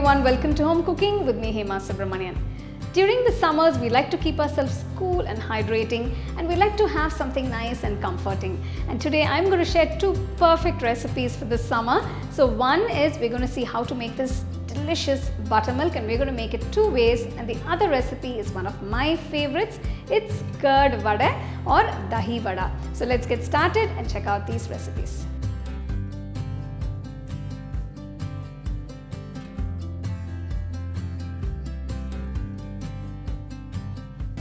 everyone, welcome to Home Cooking with me Hema Subramanian. During the summers, we like to keep ourselves cool and hydrating, and we like to have something nice and comforting. And today I'm going to share two perfect recipes for this summer. So one is we're going to see how to make this delicious buttermilk, and we're going to make it two ways, and the other recipe is one of my favorites. It's curd Vadai or Dahi Vada. So let's get started and check out these recipes.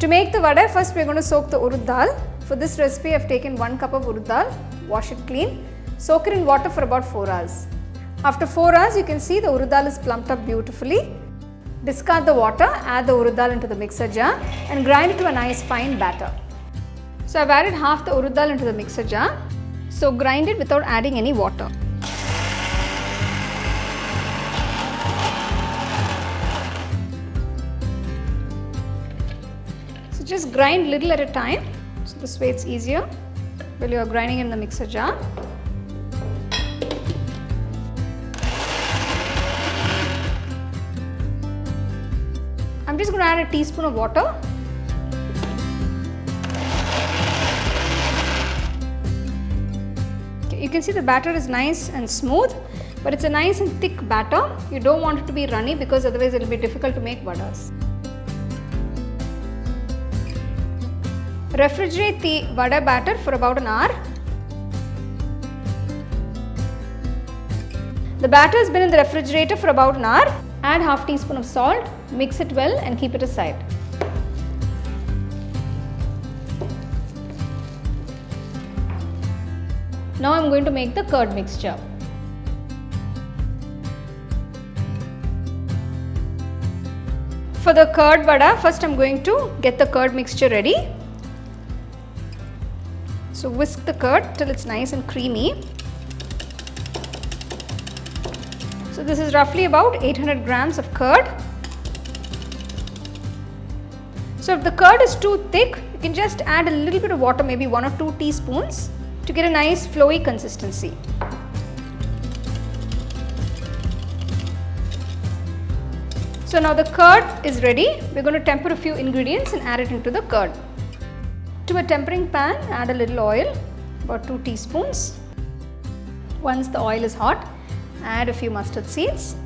To make the vadai, first we are going to soak the urad dal. For this recipe, I have taken 1 cup of urad dal, wash it clean, soak it in water for about 4 hours. After 4 hours, you can see the urad dal is plumped up beautifully. Discard the water, add the urad dal into the mixer jar and grind it to a nice fine batter. So I have added half the urad dal into the mixer jar. So grind it without adding any water. Just grind little at a time, so this way it's easier while you are grinding in the mixer jar. I'm just going to add a teaspoon of water. Okay, you can see the batter is nice and smooth, but it's a nice and thick batter. You don't want it to be runny because otherwise it will be difficult to make vadas. Refrigerate the vada batter for about an hour. The batter has been in the refrigerator for about an hour. Add half teaspoon of salt, mix it well and keep it aside. Now I am going to make the curd mixture. For the curd vada, first I am going to get the curd mixture ready. So whisk the curd till it's nice and creamy. So this is roughly about 800 grams of curd. So if the curd is too thick, you can just add a little bit of water, maybe 1 or 2 teaspoons to get a nice flowy consistency. So now the curd is ready. We're going to temper a few ingredients and add it into the curd. To a tempering pan, add a little oil, about 2 teaspoons. Once the oil is hot, add a few mustard seeds,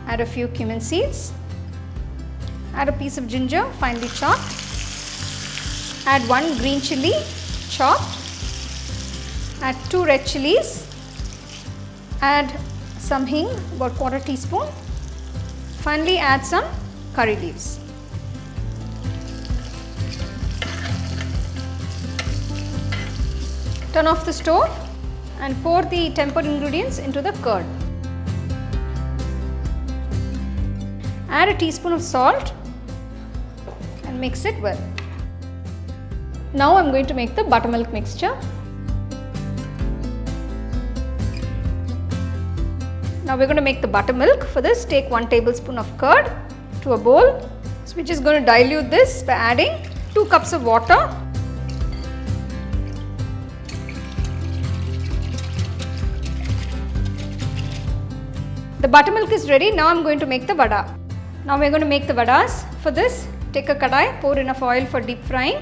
add a few cumin seeds, add a piece of ginger finely chopped, add 1 green chilli chopped, add 2 red chillies, add some hing, about 1/4 teaspoon. Finally, add some curry leaves. Turn off the stove and pour the tempered ingredients into the curd. Add a teaspoon of salt and mix it well. Now I am going to make the buttermilk mixture. Now we are going to make the buttermilk. For this, take 1 tablespoon of curd to a bowl. So we are just going to dilute this by adding 2 cups of water. The buttermilk is ready. Now I am going to make the vada. Now we are going to make the vadas. For this, take a kadai, pour enough oil for deep frying.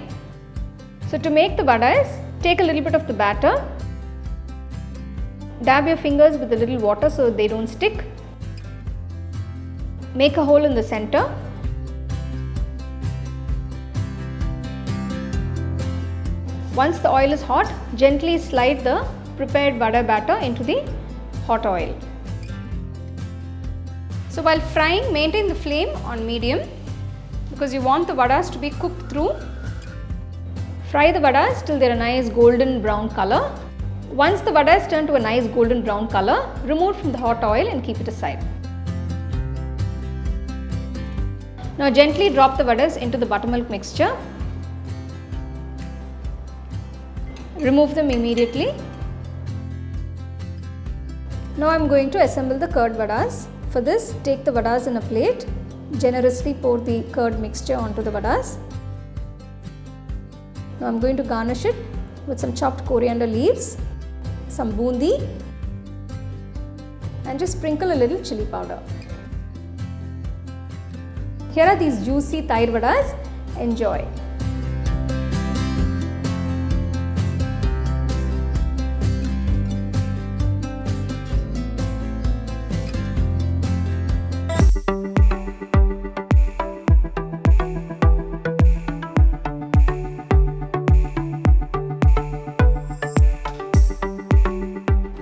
So to make the vadais, take a little bit of the batter. Dab your fingers with a little water so they don't stick. Make a hole in the center. Once the oil is hot, gently slide the prepared vada batter into the hot oil. So while frying, maintain the flame on medium because you want the vadas to be cooked through. Fry the vadas till they are a nice golden brown color. Once the vadas turn to a nice golden brown color, remove from the hot oil and keep it aside. Now gently drop the vadas into the buttermilk mixture. Remove them immediately. Now I am going to assemble the curd vadas. For this, take the vadas in a plate. Generously pour the curd mixture onto the vadas. Now I am going to garnish it with some chopped coriander leaves, some bundi, and just sprinkle a little chili powder. Here are these juicy Thayir Vadas. Enjoy.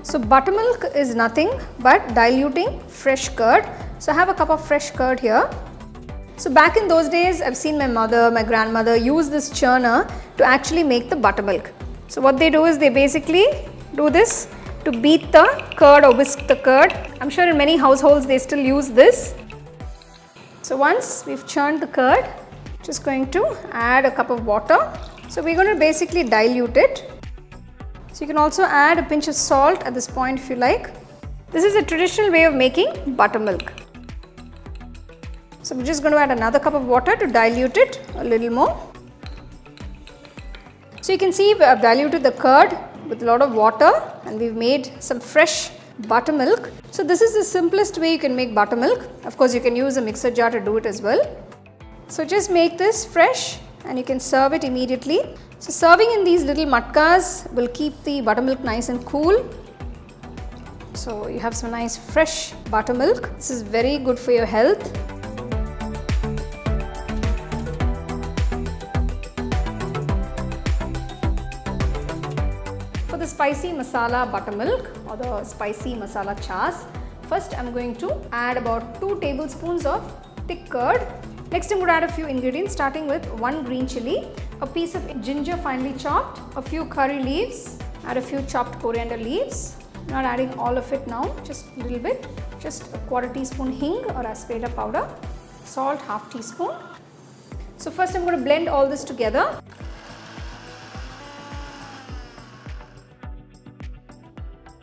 So buttermilk is nothing but diluting fresh curd. So I have a cup of fresh curd here. So back in those days, I've seen my mother, my grandmother use this churner to actually make the buttermilk. So what they do is they basically do this to beat the curd or whisk the curd. I'm sure in many households they still use this. So once we've churned the curd, just going to add a cup of water. So we're going to basically dilute it. So you can also add a pinch of salt at this point if you like. This is a traditional way of making buttermilk. So we're just going to add another cup of water to dilute it a little more. So you can see we have diluted the curd with a lot of water and we've made some fresh buttermilk. So this is the simplest way you can make buttermilk. Of course you can use a mixer jar to do it as well. So just make this fresh and you can serve it immediately. So serving in these little matkas will keep the buttermilk nice and cool. So you have some nice fresh buttermilk. This is very good for your health. For the spicy masala buttermilk or the spicy masala chas, first I'm going to add about 2 tablespoons of thick curd. Next I'm going to add a few ingredients starting with 1 green chilli, a piece of ginger finely chopped, a few curry leaves, add a few chopped coriander leaves. Not adding all of it now, just a little bit, just a 1/4 teaspoon hing or asparagus powder, salt 1/2 teaspoon. So first I'm going to blend all this together.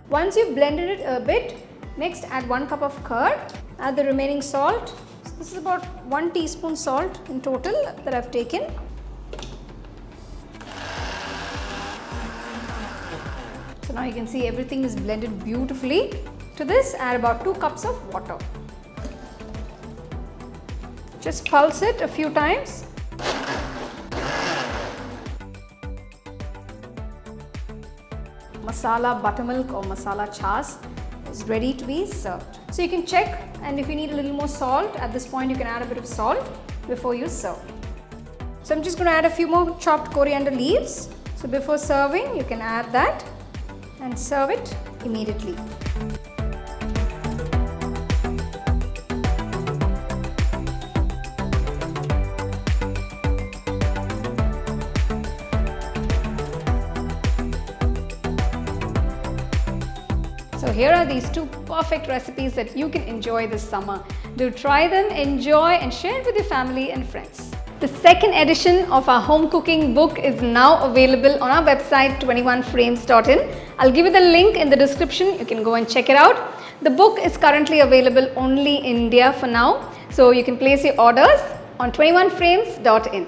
Once you've blended it a bit, next add 1 cup of curd, add the remaining salt. So this is about 1 teaspoon salt in total that I've taken. So now you can see everything is blended beautifully. To this add about 2 cups of water. Just pulse it a few times. Masala buttermilk or masala chas is ready to be served. So you can check, and if you need a little more salt, at this point you can add a bit of salt before you serve. So I'm just going to add a few more chopped coriander leaves. So before serving you can add that and serve it immediately. So here are these 2 perfect recipes that you can enjoy this summer. Do try them, enjoy and share it with your family and friends. The second edition of our home cooking book is now available on our website 21frames.in. I'll give you the link in the description. You can go and check it out. The book is currently available only in India for now. So you can place your orders on 21frames.in.